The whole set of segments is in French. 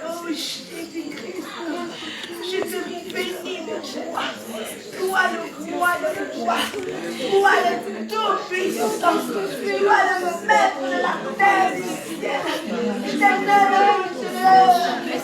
Oh Jésus-Christ, je te bénis de toi. Toi le roi de roi, toi le tout-puissant, toi le maître de la terre et du ciel. Éternel, tu as fait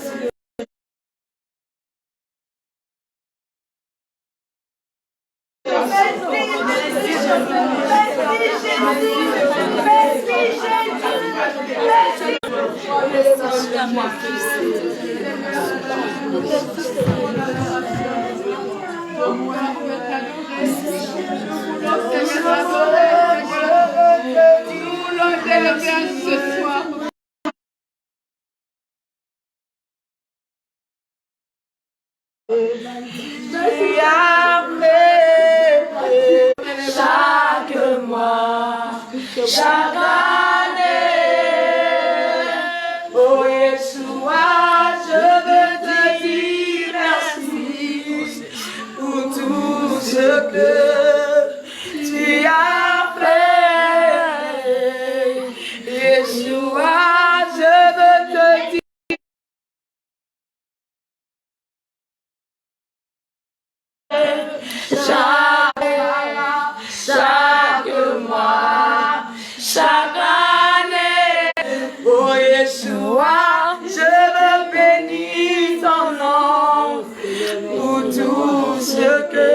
chaque mois, chaque année. Oh Yeshua, je veux te dire merci pour tout ce que tu as fait. Yeshua, je veux te dire chaque mois, chaque année. Oh Yeshua, je veux bénir ton nom pour tout ce que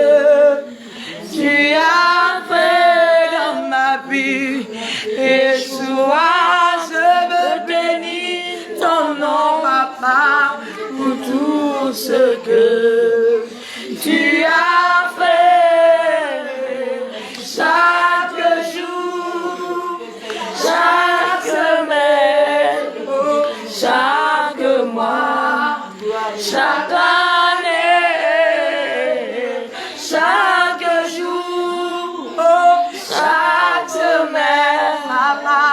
tu as fait dans ma vie. Yeshua, je veux bénir ton nom, papa, pour tout ce que tu as fait chaque jour, chaque semaine, chaque mois, chaque année, chaque jour, chaque semaine, papa,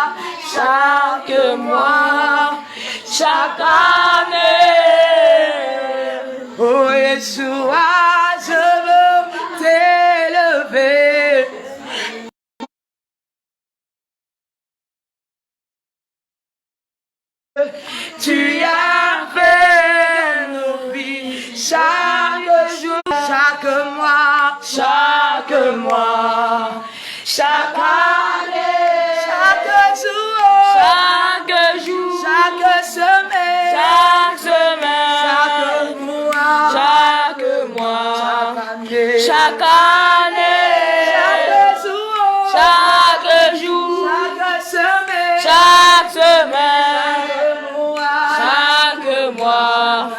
chaque mois, chaque année. Oh Yeshua, je veux t'élever. Tu as fait nos vies chaque jour, chaque mois, chaque année, chaque jour, chaque semaine, chaque mois, chaque année, chaque jour, chaque semaine, chaque mois,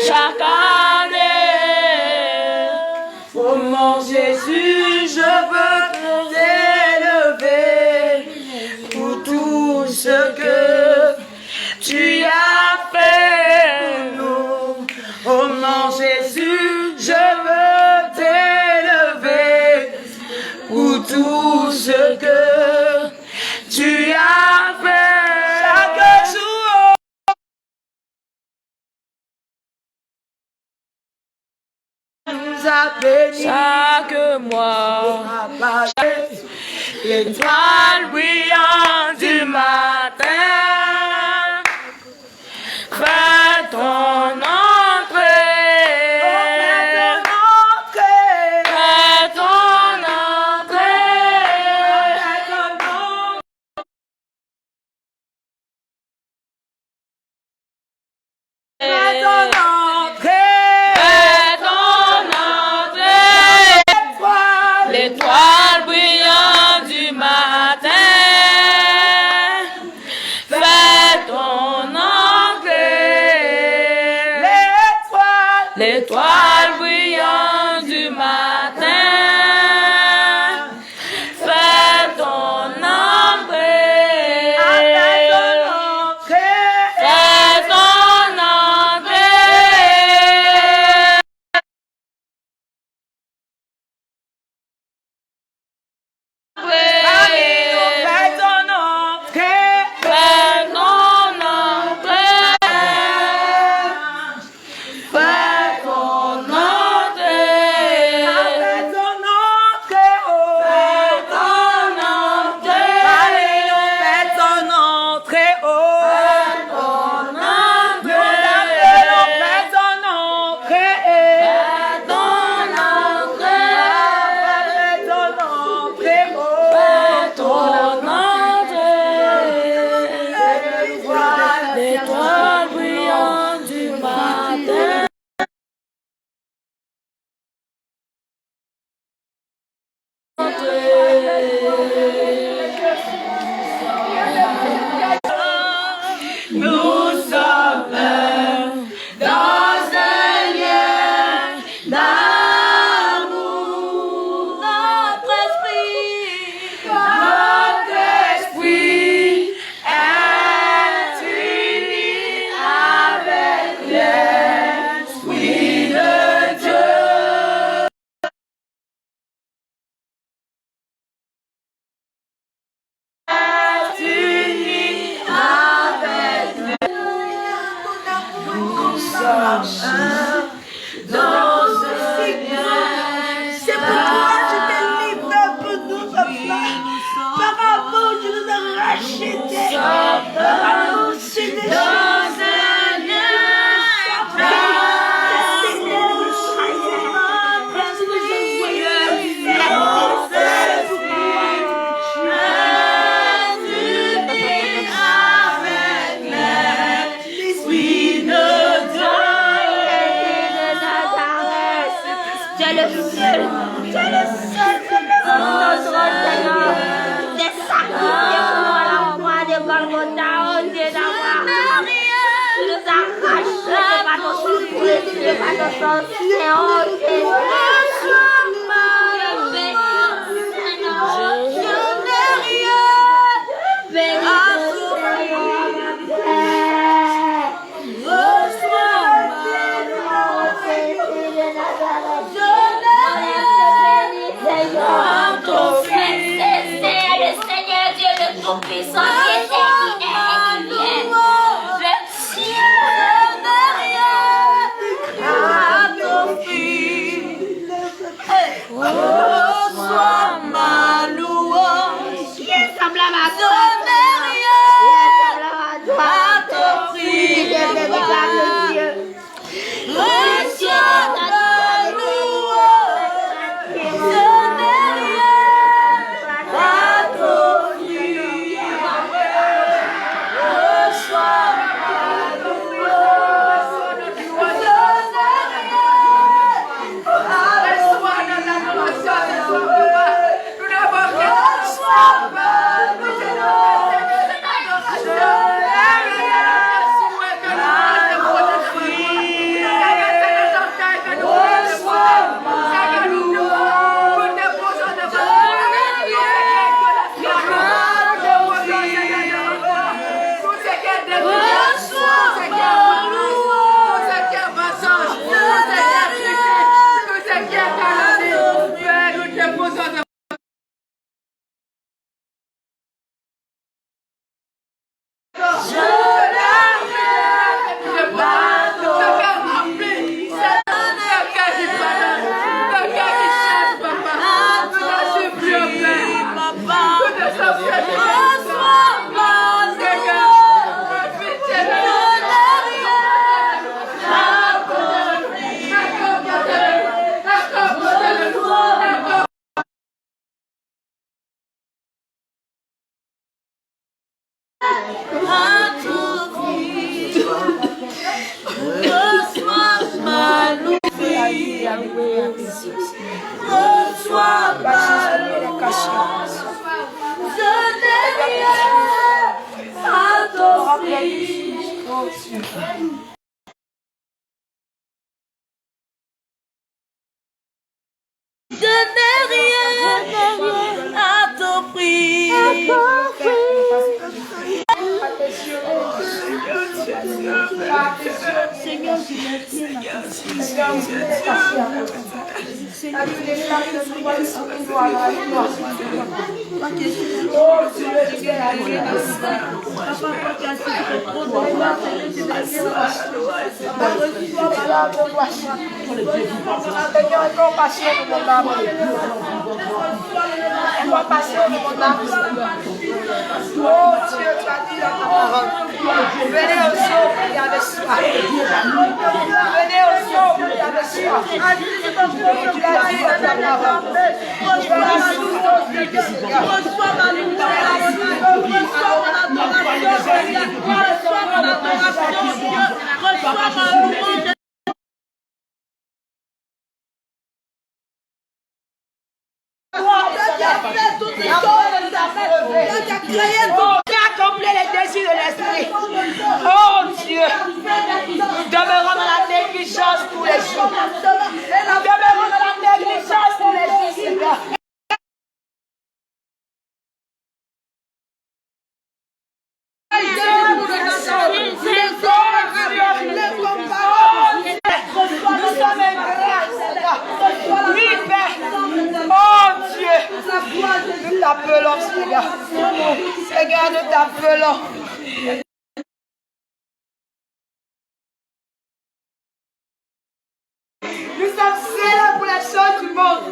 chaque année. Oh mon Jésus, je veux t'élever pour tout ce que tu as fait pour nous. Oh mon Jésus, je veux t'élever pour tout ce que tu as fait chaque jour. Nous a bénis chaque mois, l'étoile brillante du matin, fais ton entrée, fais ton entrée, fais ton entrée. L'étoile brillante du matin, fais ton entrée. L'étoile brillante du matin, fais ton entrée. Fais ton entrée. Fais ton entrée. Accomplir les désirs de l'esprit. Oh Dieu, nous demeurons dans la négligence tous les jours. Nous demeurons dans la négligence tous les jours, Seigneur. Nous sommes ingrats, Seigneur. Oui, Père. Oh Dieu, nous t'appelons, Seigneur. Seigneur, nous t'appelons. Nous sommes scellés pour les choses du monde.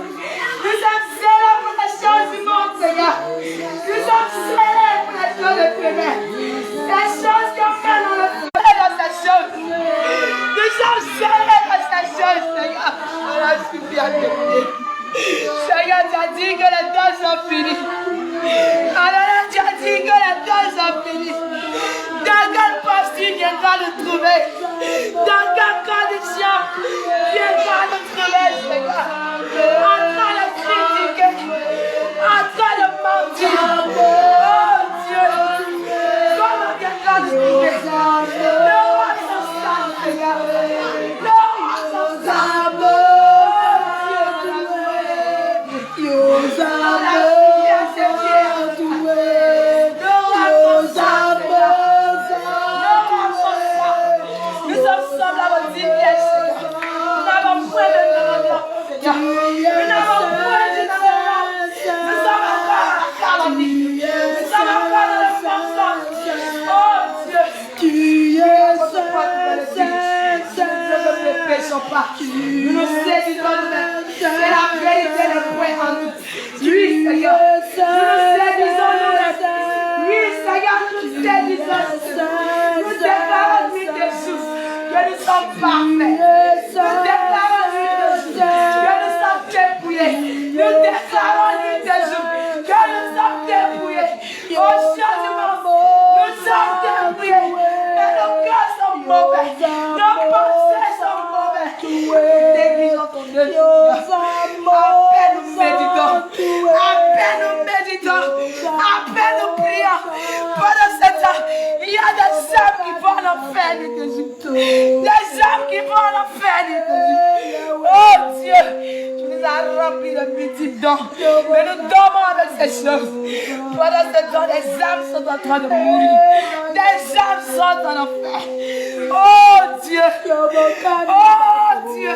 Nous sommes scellés pour les choses du monde, Seigneur. Nous sommes scellés pour les choses de ténèbres. Les choses qu'on fait dans le feu dans ces choses. Nous sommes scellés dans ces choses, Seigneur. On a suffit à t'aider. Seigneur, tu as dit que les temps sont finis. Alors tu as dit que les temps sont finis. Dans quelle poste tu viendras nous trouver? Dans quelle condition tu viendras nous trouver, Seigneur? En train de critiquer, en train de mentir. Oh Dieu, comment viendras nous trouver? Le roi est Seigneur. séduisons pas. Nous nous séduisons nous-mêmes. C'est la vérité le point en nous. Oui, Seigneur. Nous nous séduisons nous-mêmes. Oui, Seigneur, nous nous séduisons. Nous déclarons nuit de Jésus que nous sommes parfaits. Nous déclarons nuit de Jésus que nous sommes dépouillés. Nous déclarons nuit de Jésus que nous sommes dépouillés. Au changement, nous sommes dépouillés. Mais nos cœurs sont mauvais. Nos pensées sont mauvais. Négligons ton Dieu. À peine nous méditons. À peine nous méditons. À peine nous prions. Pendant ce temps, il y a des hommes qui vont en enfer, Jésus. Des hommes qui vont en enfer, Jésus. Oh Dieu, tu nous as remplis de multiples dons. Mais nous dormons avec ces choses. Pendant ce temps, des âmes sont en train de mourir. Des âmes sont en enfer. Oh Dieu. Oh Dieu.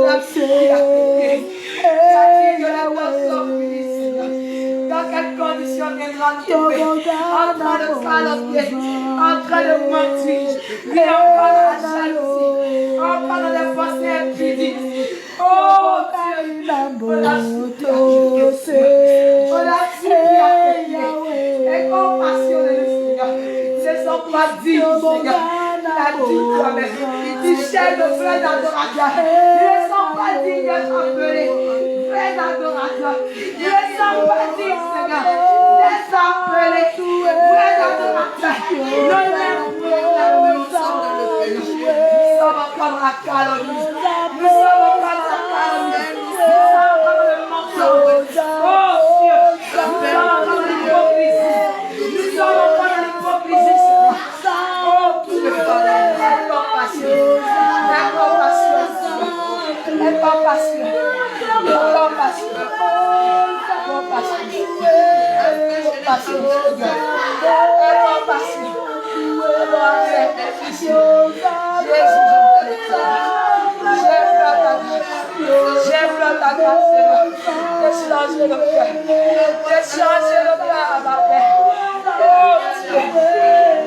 La dans quelles conditions viendra nous trouver? En train de calomnier, en train de mentir, et en parlant de la jalousie, en parlant des pensées impudiques. Oh Dieu, on a supplié, et compassion de nous, Seigneur. Ce ne sont pas dignes, Seigneur. La digne toi-même. Tu cherches de frères adorateurs. Ils ne sont pas dignes d'être appelés frères adorateurs. Ils ne sont pas dignes, Seigneur, d'être appelés frères adorateurs. Nous sommes encore dans la calomnie. Nous sommes encore dans la calomnie. Nous sommes encore dans le mensonge. Oh Dieu, nous sommes encore dans l'hypocrisie. Nous sommes encore dans l'hypocrisie, Seigneur. Oh Dieu, aie compassion. Aie compassion. Aie compassion. Compassion. J'aime ta grâce, Seigneur. Déchargez le cœur. Déchargez le cœur à ma paix. Oh Dieu.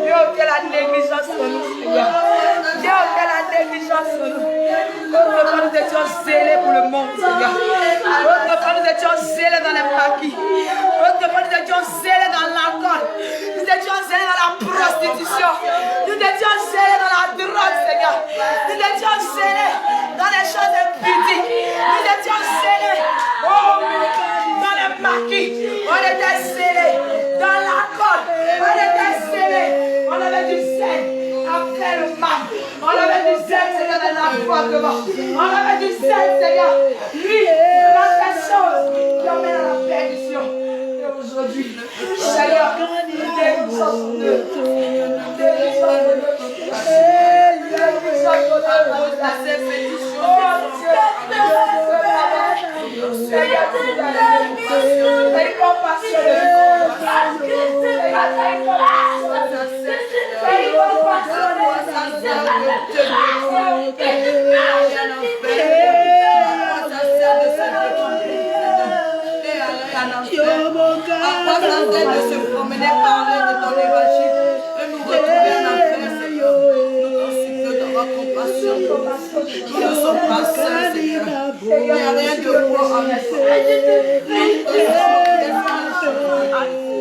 Dieu, que la négligence sur nous, Seigneur. Dieu, que la négligence sur nous. Autrefois, nous étions zélés pour le monde, Seigneur. Autrefois, nous étions zélés dans les maquis. Autrefois, nous étions zélés dans l'alcool. Nous étions zélés dans la prostitution. Nous étions zélés dans la drogue, Seigneur. Nous étions zélés dans les choses impudiques. Nous étions zélés, oh, dans les maquis. On était zélés dans l'alcool. On était zélés. On avait du zèle après le mal. On avait du zèle, Seigneur, dans l'avortement. On avait du zèle, Seigneur. Lui, dans ces choses qui emmènent à la perdition. Et aujourd'hui, Seigneur, nous délivrons de la séparation. Oh Dieu, Seigneur, aie compassion de nous. De se promener, parler de ton évangile, de nous retrouver en enfer, Seigneur. Ainsi que dans ma compassion, nous ne sommes pas seuls, Seigneur. Il n'y a rien de bon en nous.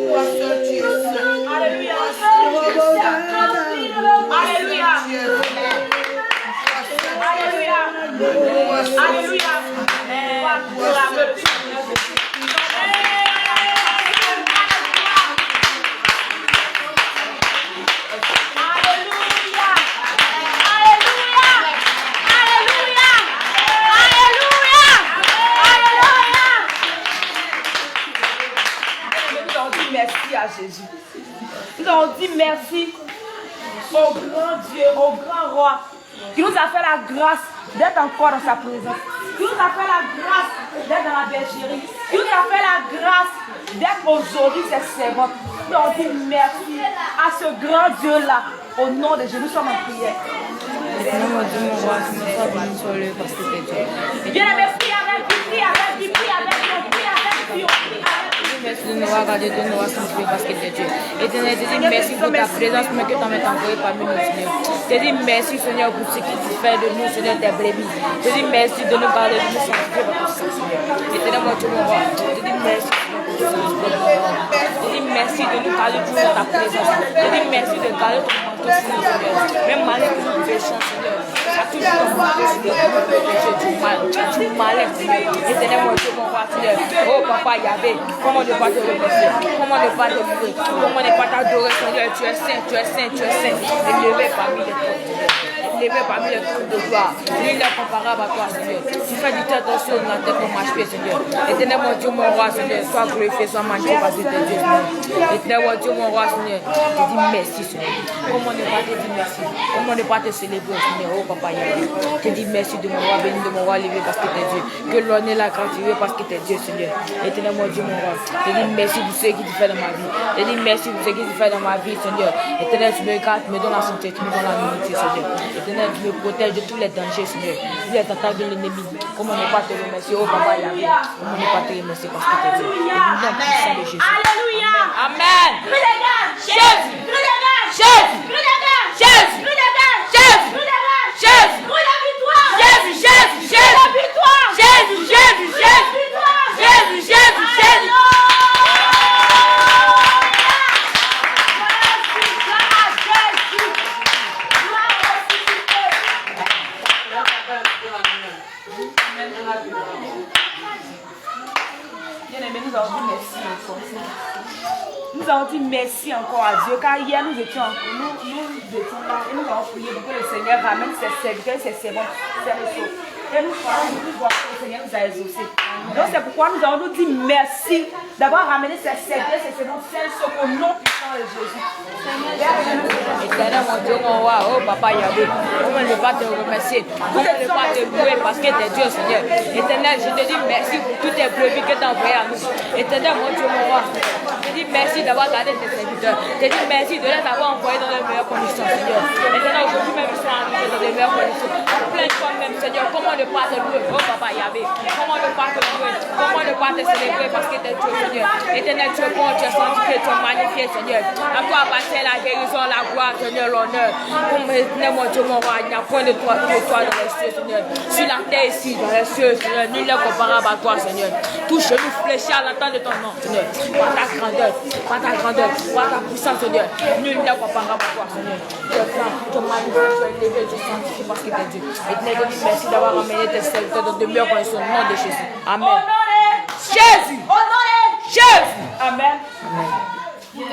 Toi seul, tu es seul. Alléluia. Alléluia. Alléluia. Alléluia. Jésus. Nous avons dit merci au grand Dieu, au grand roi, qui nous a fait la grâce d'être encore dans sa présence, qui nous a fait la grâce d'être dans la bergerie, qui nous a fait la grâce d'être aujourd'hui ses servantes. Nous avons dit merci à ce grand Dieu-là. Au nom de Jésus, nous sommes en prière. Bien-aimé, prie avec, prie avec, prie avec, prie avec, prie avec. de nous avoir gardés, de nous avoir sanctifiés parce que tu es Dieu. Éternel, je te dis merci pour ta présence, mais que tu m'as envoyé parmi nous, Seigneur. Je te dis merci, Seigneur, pour ce que tu fais de nous, Seigneur, tes brebis. Je te dis merci de nous garder, de nous sanctifier par ton sang, Seigneur. Éternel, mon Dieu, mon roi, je te dis merci. Je te dis merci de nous garder toujours dans ta présence. Je te dis merci de garder ton manteau sur nous, Seigneur. Même malgré que nous péchons, Seigneur. Tu as toujours ton manteau sur nous pour nous protéger du malin, Seigneur. Éternel, mon Dieu, mon roi, Seigneur. Oh, Papa Yahvé, comment ne pas te remercier? Comment ne pas te louer? Comment ne pas t'adorer, Seigneur? Tu es saint, tu es saint, tu es saint. Élevé parmi les trônes, Seigneur. Élevé parmi les trônes de gloire. Nul n'est comparable à toi, Seigneur. Tu fais du tête au ciel, de la tête au marche-pied, Seigneur. Éternel, mon Dieu, mon roi, Seigneur. Sois glorifié, sois magnifié parce que tu es Dieu, Seigneur. Éternel, mon Dieu, mon roi, Seigneur. Je dis merci, Seigneur. Comment ne pas te dire merci? Comment ne pas te célébrer, Seigneur? Oh, Papa Yahvé. Je dis merci de mon roi, béni de mon roi, élevé parce que tu es Dieu. Que l'honneur, la grâce, parce que tu es Dieu, Seigneur. Éternel, mon Dieu, mon roi. Je dis merci pour ce que tu fais dans ma vie. Je dis merci pour ce que tu fais dans ma vie, Seigneur. Éternel, tu me gardes, tu me donnes la santé, tu me donnes la nourriture, Seigneur. Éternel, tu me protèges de tous les dangers, Seigneur. Tous les attaques de l'ennemi. Comment ne pas te remercier, oh Papa Yahvé. Comment ne pas te remercier parce que tu es Dieu. Jésus. Alléluia. Amen. Jésus. Jésus. Jésus. Jésus. Nous avons dit merci encore à Dieu, car hier nous étions là et nous avons prié pour que le Seigneur ramène ses serviteurs, ses servants, ses ressources. Et nous croyons que le Seigneur nous a exaucés. Donc c'est pourquoi nous avons dit merci d'avoir ramené ses serviteurs, ses servants, ses ressources au nom puissant de Jésus. Éternel, mon Dieu, mon roi, oh Papa Yahvé, comment ne pas te remercier, comment ne pas te louer parce que tu es Dieu, Seigneur. Éternel, je te dis merci pour toutes tes brebis que tu as envoyées à nous. Éternel, mon Dieu, mon roi, je te dis merci d'avoir gardé tes serviteurs. Je te dis merci de les avoir envoyés dans les meilleures conditions, Seigneur. Éternel, aujourd'hui même, ils sont arrivés dans les meilleures conditions. Plein de fois même, Seigneur, comment ne pas te louer, oh Papa Yahvé, comment ne pas te louer, comment ne pas te célébrer parce que tu es Dieu, Seigneur. Éternel, tu es bon, tu es sanctifié, tu es magnifié, Seigneur. À toi appartient la guérison, la gloire, Seigneur, l'honneur. Comme éternel, mon Dieu, mon roi, il n'y a point de toi dans les cieux, Seigneur. Sur la terre ici, dans les cieux, Seigneur, nul n'est comparable à toi, Seigneur. Tout genou fléchi à l'entente de ton nom, Seigneur. Par ta grandeur, par ta puissance, Seigneur. Nul n'est comparable à toi, Seigneur. Tu es grand, tu es magnifique, tu es élevé, tu es sanctifié parce que tu es Dieu. Éternel, je dis merci d'avoir ramené tes serviteurs dans de meilleures conditions au nom de Jésus. Amen. Jésus. Jésus. Amen. Nous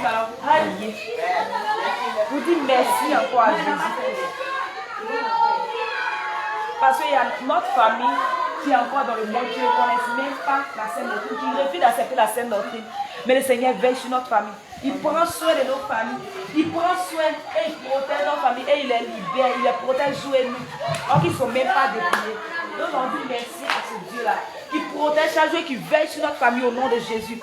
allons prier. Vous dites merci encore à Jésus. Parce qu'il y a notre famille qui est encore dans le monde, qui ne connaissent même pas la Sainte Doctrine, qui refuse d'accepter la Sainte Doctrine. Mais le Seigneur veille sur notre famille. Il prend soin de nos familles. Il prend soin et il protège nos familles et il les libère. Il les protège jour et nuit. Alors qu'ils ne sont même pas dépouillés. Donc on dit merci à ce Dieu-là qui protège chaque jour et qui veille sur notre famille au nom de Jésus.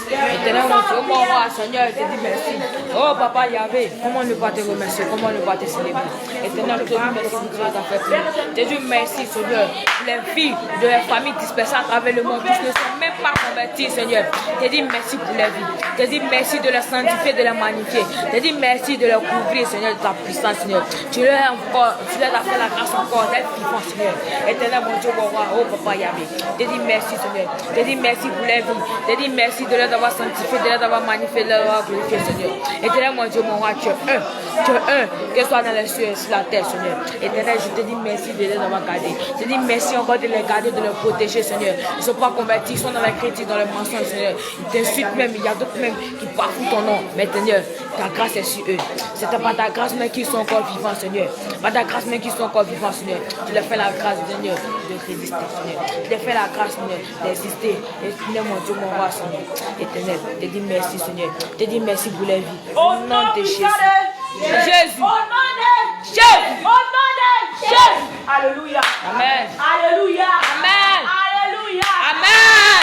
Éternel, mon Dieu, mon roi, Seigneur, je te dis merci. Oh, Papa Yahvé, comment ne pas te remercier, comment ne pas te célébrer. Éternel, je te dis merci pour ce que tu as fait pour nous. Je te dis merci, Seigneur, pour les filles de les familles dispersées à travers le monde qui ne sont même pas converties, Seigneur. Je te dis merci pour les vies. Je te dis merci de les sanctifier, de les magnifier. Je te dis merci de les couvrir, Seigneur, de ta puissance, Seigneur. Tu leur as fait la grâce encore d'être vivant, Seigneur. Éternel, mon Dieu, mon roi, oh, Papa Yahvé. Je te dis merci, Seigneur. Je te dis merci pour les vies. Je te dis merci de les avoir sanctifié, de les avoir magnifié, de les avoir glorifié, Seigneur. Éternel, mon Dieu, mon roi, tu es un. Tu es un, que ce soit dans les cieux et sur la terre, Seigneur. Éternel, je te dis merci de les avoir gardés. Je te dis merci encore de les garder, de les protéger, Seigneur. Ils ne sont pas convertis, ils sont dans la critique, dans les mensonges, Seigneur. Ils t'insultent même, il y a d'autres même qui bafouent ton nom. Mais Seigneur, ta grâce est sur eux. C'est par ta grâce même qu'ils sont encore vivants, Seigneur. Par ta grâce même qu'ils sont encore vivants, Seigneur. Tu leur fais la grâce, Seigneur, de résister, Seigneur. Tu leur fais la grâce, Seigneur, d'exister. Éternel, mon Dieu, mon roi, Seigneur. Éternel, je te dis merci, Seigneur. Je te dis merci pour la vie. Au nom de Jésus. Jésus. Au nom de Jésus. Au nom de Jésus. Alléluia. Amen. Alléluia. Amen. Alléluia. Amen.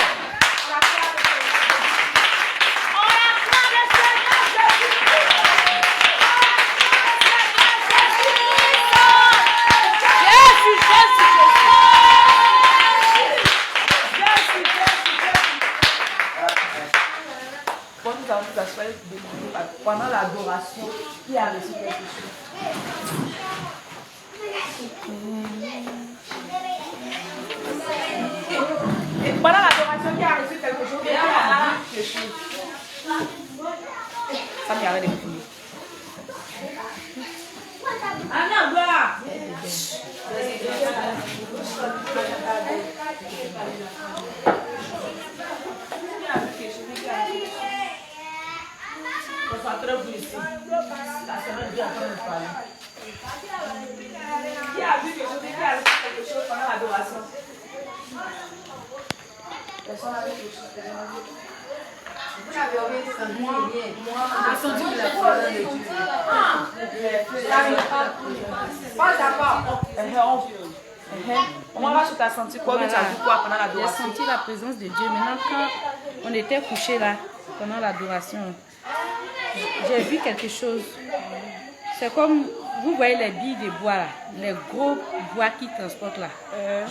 pendant l'adoration, qui a reçu quelque chose? Et pendant l'adoration, qui a reçu quelque chose? Qui a dit quelque chose? Ça m'y avait défini. Anna, voilà. Concentrez-vous ici. La semaine vient en train de parler. Qui a vu quelque chose? Qui a reçu quelque chose pendant l'adoration? Personne n'a vu quelque chose. Vous n'avez oublié de sentir rien. J'ai senti que la présence de Dieu. Pas d'accord. On va tu as senti quoi? Tu as vu quoi pendant J'ai l'adoration? senti la présence de Dieu. Maintenant, quand on était couché là, pendant l'adoration, j'ai vu quelque chose. C'est comme, vous voyez les billes de bois là, les gros bois qui transportent là.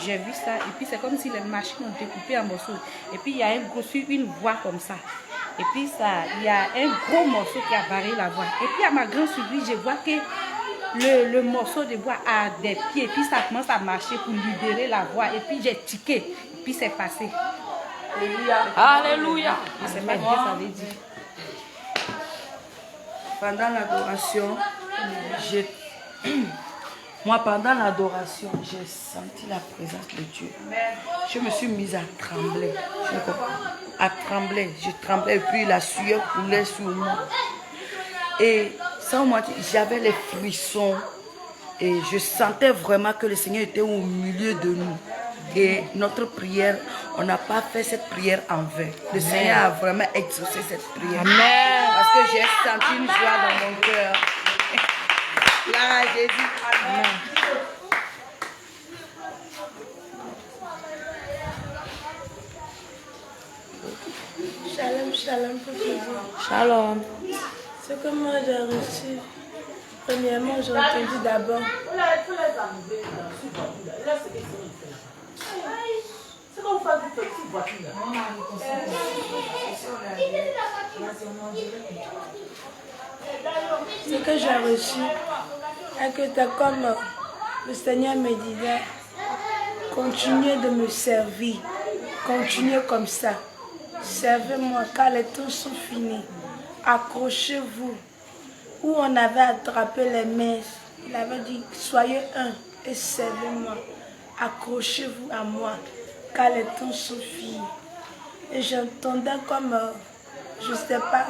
J'ai vu ça et puis c'est comme si les machines ont découpé en morceaux. Et puis il y a une voie comme ça. Et puis ça, il y a un gros morceau qui a barré la voie. Et puis à ma grande surprise, je vois que le morceau de bois a des pieds. Et puis ça commence à marcher pour libérer la voie. Et puis j'ai tiqué. Et puis c'est passé. Alléluia. Je sais pas ce que ça veut dire. Pendant l'adoration, pendant l'adoration, j'ai senti la présence de Dieu. Je me suis mise à trembler. Je tremblais et puis la sueur coulait sur moi. Et sans moi, j'avais les frissons. Et je sentais vraiment que le Seigneur était au milieu de nous. Et notre prière, on n'a pas fait cette prière en vain. Le Seigneur a vraiment exaucé cette prière. Amen. Parce que j'ai senti une joie dans mon cœur. Là, j'ai dit Amen. Shalom, shalom pour toujours. Shalom. Ce que moi j'ai reçu, premièrement, j'ai entendu d'abord. Ce que j'ai reçu, est que c'est comme le Seigneur me disait, continuez de me servir, continuez comme ça. Servez-moi car les temps sont finis. Accrochez-vous. Où on avait attrapé les mains, il avait dit, soyez un et servez-moi. Accrochez-vous à moi car les temps sont finis. Et j'entendais comme, je sais pas,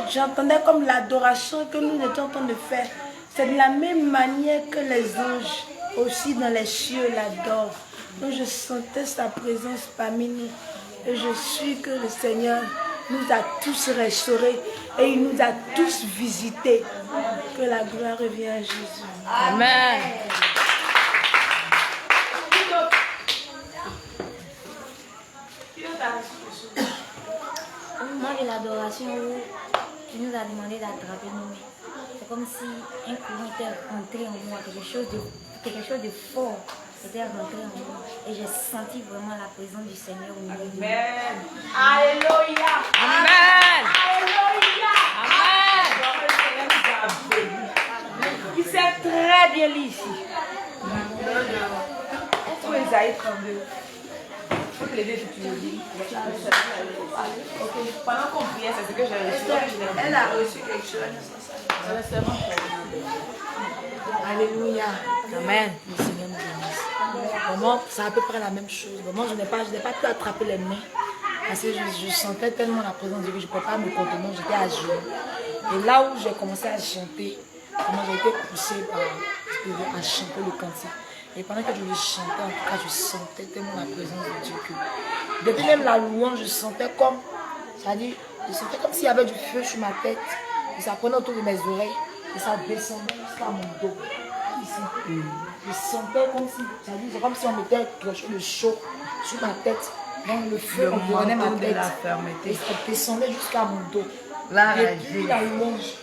j'entendais comme l'adoration que nous étions en train de faire. C'est de la même manière que les anges aussi dans les cieux l'adorent. Donc je sentais sa présence parmi nous. Et je suis que le Seigneur nous a tous restaurés et il nous a tous visités. Que la gloire revienne à Jésus. Amen. Au moment de l'adoration où il nous a demandé d'attraper nos mains, c'est comme si un courant était rentré en moi, quelque chose de fort était rentré en moi. Et j'ai senti vraiment la présence du Seigneur au milieu de nous. Amen. Alléluia. Amen. Alléluia. Amen. Il s'est très bien lu ici. Pour Esaïe 32. Faut que les deux tu le dis. Pendant qu'on priait, c'est ce que j'ai reçu. Elle a reçu quelque chose. Alléluia. Amen. Le Seigneur nous bénisse. Vraiment, c'est à peu près la même chose. Vraiment, je n'ai pas pu attraper les mains. Parce que je sentais tellement la présence de Dieu que je ne pouvais pas me contenir. J'étais à genoux. Et là où j'ai commencé à chanter, comment j'ai été poussée à chanter le cantique. Et pendant que je le chantais, en tout cas, je sentais tellement la présence de Dieu que depuis même la louange, je sentais comme, c'est-à-dire, je sentais comme s'il y avait du feu sur ma tête. Et ça prenait autour de mes oreilles et ça descendait jusqu'à mon dos. Ici. Je sentais comme si, c'est comme si on mettait quelque chose de chaud sur ma tête. Donc le feu environnait ma tête. Et ça descendait jusqu'à mon dos. Depuis la louange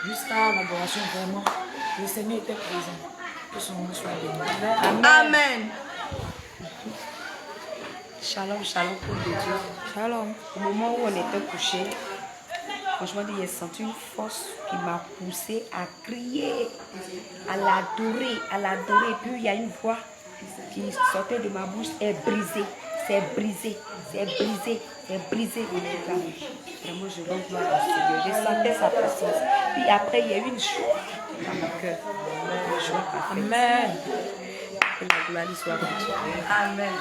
jusqu'à l'adoration, vraiment, le Seigneur était présent. Que son nom soit béni. Amen. Shalom, shalom pour Dieu. Shalom. Au moment où on était couché, Franchement, j'ai senti une force qui m'a poussé à crier, à l'adorer, à l'adorer. Et puis il y a une voix qui sortait de ma bouche, est brisée, c'est brisé, c'est brisé, c'est brisé. Vraiment, je rends gloire au Seigneur. Je sentais sa puissance. Puis après, il y a eu une joie dans mon cœur. Une joie parfaite. Amen. Que la gloire lui soit rendue. Amen.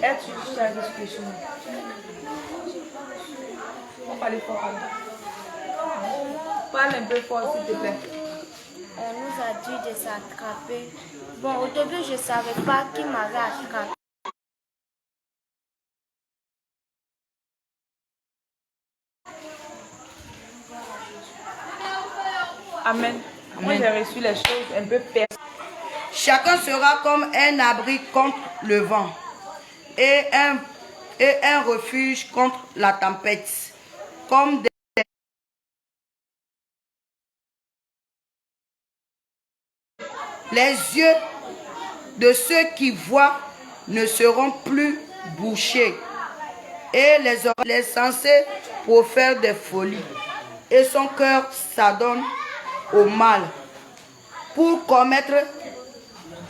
Es-tu à discussion? On parle fort. Parle un peu fort, s'il te plaît. On nous a dit de s'attraper. Bon, au début, je ne savais pas qui m'avait attrapé. Amen. Moi, j'ai reçu les choses un peu personnelles. Chacun sera comme un abri contre le vent et un refuge contre la tempête. Comme les yeux de ceux qui voient ne seront plus bouchés et les oreilles les censés pour faire des folies et son cœur s'adonne au mal pour commettre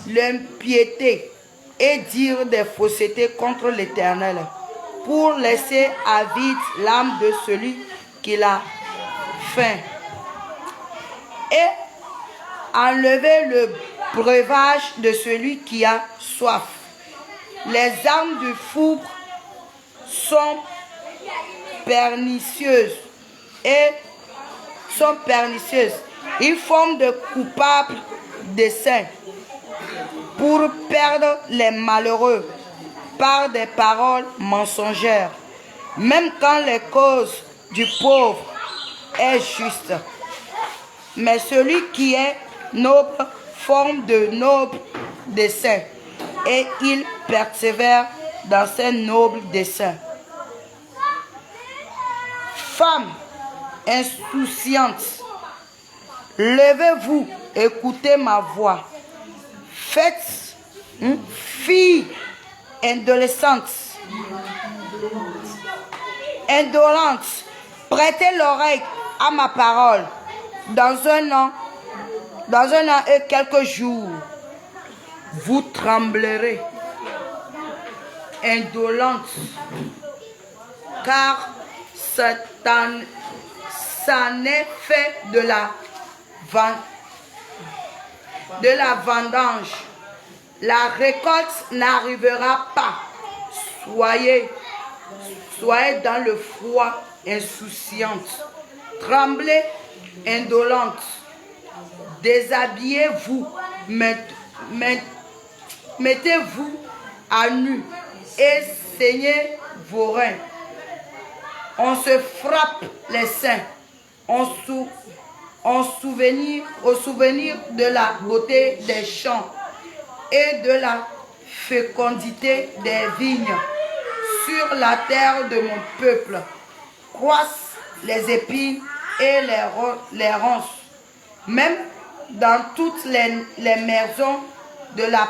l'impiété et dire des faussetés contre l'Éternel, pour laisser à vide l'âme de celui qui l'a faim, et enlever le breuvage de celui qui a soif. Les armes du fourbe sont pernicieuses Ils forment de coupables desseins pour perdre les malheureux par des paroles mensongères, même quand les causes du pauvre est juste. Mais celui qui est noble forme de nobles desseins et il persévère dans ses nobles desseins. Femmes insouciantes, levez-vous, écoutez ma voix. Faites, filles adolescentes, indolentes, prêtez l'oreille à ma parole. Dans un an et quelques jours, vous tremblerez, indolentes, car ça n'est fait de la vendange. La récolte n'arrivera pas. Soyez dans le froid insouciante. Tremblez indolente. Déshabillez-vous. Mettez-vous à nu et saignez vos reins. On se frappe les seins. Au souvenir de la beauté des champs et de la fécondité des vignes. Sur la terre de mon peuple croissent les épines et les ronces. Même dans toutes les maisons de la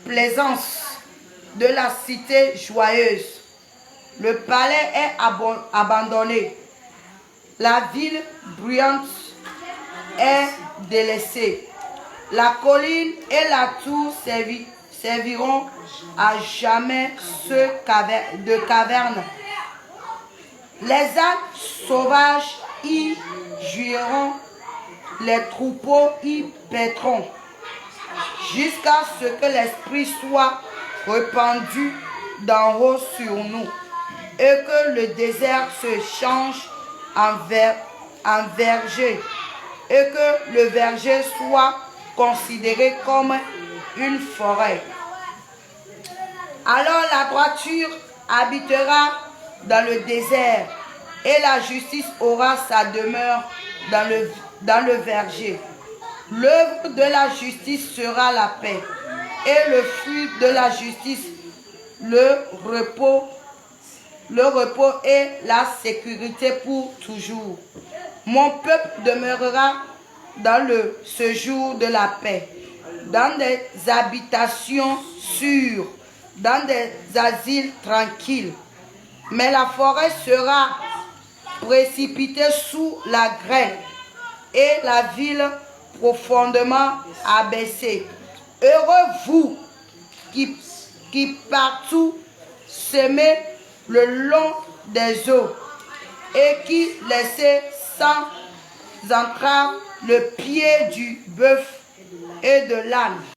plaisance de la cité joyeuse, le palais est abandonné. La ville bruyante est délaissée. La colline et la tour serviront à jamais ceux de caverne. Les ânes sauvages y jouiront, les troupeaux y paîtront, jusqu'à ce que l'Esprit soit répandu d'en haut sur nous, et que le désert se change en verger, et que le verger soit considéré comme une forêt. Alors la droiture habitera dans le désert, et la justice aura sa demeure dans le verger. L'œuvre de la justice sera la paix, et le fruit de la justice, le repos et la sécurité pour toujours. Mon peuple demeurera dans le séjour de la paix, dans des habitations sûres. dans des asiles tranquilles. Mais la forêt sera précipitée sous la grêle et la ville profondément abaissée. Heureux vous qui partout semez le long des eaux et qui laissez sans entrave le pied du bœuf et de l'âne.